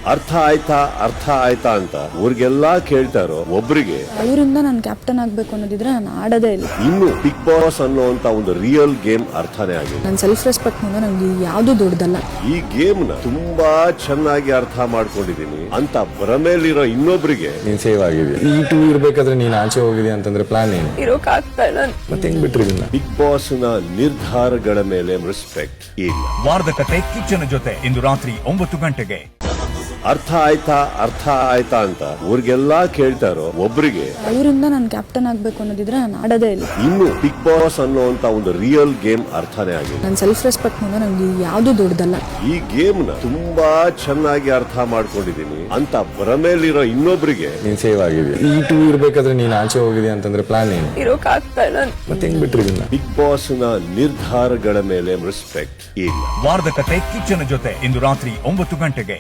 ಅರ್ಥ ಆಯ್ತಾ ಅಂತ ಊರಿಗೆಲ್ಲಾ ಕೇಳ್ತಾರೋ ಒಬ್ರಿಗೆ ಅವರಿಂದ ನಾನು ಕ್ಯಾಪ್ಟನ್ ಆಗ್ಬೇಕು ಅನ್ನೋದಿದ್ರೆ ನಾನು ಆಡೋದೇ ಇಲ್ಲ. ಇನ್ನು ಬಿಗ್ ಬಾಸ್ ಅನ್ನುವಂತ ಒಂದು ರಿಯಲ್ ಗೇಮ್ ಅರ್ಥನೇ ಆಗಿದೆ. ನನ್ನ ಸೆಲ್ಫ್ ರೆಸ್ಪೆಕ್ಟ್ ಮುಂದೆ ನನಗೆ ಯಾವ್ದು ದೊಡ್ಡದಲ್ಲ. ಈ ಗೇಮ್ ನ ತುಂಬಾ ಚೆನ್ನಾಗಿ ಅರ್ಥ ಮಾಡ್ಕೊಂಡಿದೀನಿ ಅಂತ ಭ್ರಮೆಯಲ್ಲಿರೋ ಇನ್ನೊಬ್ರಿಗೆ ನೀನ್ ಸೇವ್ ಆಗಿದೆ. ಈ ಟೂ ಇರ್ಬೇಕಾದ್ರೆ ನೀನ್ ಆಚೆ ಹೋಗಿದೆ ಅಂತಂದ್ರೆ ಪ್ಲಾನ್ ಏನು? ಇರೋಕ್ಕಾಗ್ತಾ ಇಲ್ಲ. ಮತ್ತೆ ಹೆಂಗ್ ಬಿಟ್ರಿ ಇದನ್ನ? ಬಿಗ್ ಬಾಸ್ ನ ನಿರ್ಧಾರಗಳ ಮೇಲೆ ರೆಸ್ಪೆಕ್ಟ್ ಇಲ್ಲ. ವಾರದ ಕತೆ ಕಿಚ್ಚನ ಜೊತೆ ಇಂದು ರಾತ್ರಿ 9 ಗಂಟೆಗೆ. ಅರ್ಥ ಆಯ್ತಾ ಅಂತ ಊರಿಗೆಲ್ಲಾ ಕೇಳ್ತಾರೋ ಒಬ್ರಿಗೆ ಅವರಿಂದ ನಾನು ಕ್ಯಾಪ್ಟನ್ ಆಗ್ಬೇಕು ಅನ್ನೋದಿದ್ರೆ ನಾನು ಆಡೋದೇ ಇಲ್ಲ. ಇನ್ನು ಬಿಗ್ ಬಾಸ್ ಅನ್ನುವಂತ ಒಂದು ರಿಯಲ್ ಗೇಮ್ ಅರ್ಥನೇ ಆಗಿದೆ. ನನ್ನ ಸೆಲ್ಫ್ ರೆಸ್ಪೆಕ್ಟ್ ಮುಂದೆ ನನಗೆ ಯಾವ್ದು ದೊಡ್ಡದಲ್ಲ. ಈ ಗೇಮ್ ನ ತುಂಬಾ ಚೆನ್ನಾಗಿ ಅರ್ಥ ಮಾಡ್ಕೊಂಡಿದೀನಿ ಅಂತ ಭ್ರಮೆಯಲ್ಲಿರೋ ಇನ್ನೊಬ್ರಿಗೆ ನೀನ್ ಸೇವ್ ಆಗಿದೆ. ಈ ಟೂ ಇರ್ಬೇಕಾದ್ರೆ ನೀನ್ ಆಚೆ ಹೋಗಿದೆ ಅಂತಂದ್ರೆ ಪ್ಲಾನ್ ಏನು? ಇರೋಕ್ಕಾಗ್ತಾ ಇಲ್ಲ. ಮತ್ತೆ ಹೆಂಗ್ ಬಿಟ್ರಿ ಇದನ್ನ? ಬಿಗ್ ಬಾಸ್ ನ ನಿರ್ಧಾರಗಳ ಮೇಲೆ ರೆಸ್ಪೆಕ್ಟ್ ಇಲ್ಲ. ವಾರದ ಕತೆ ಕಿಚ್ಚನ ಜೊತೆ ಇಂದು ರಾತ್ರಿ 9 ಗಂಟೆಗೆ.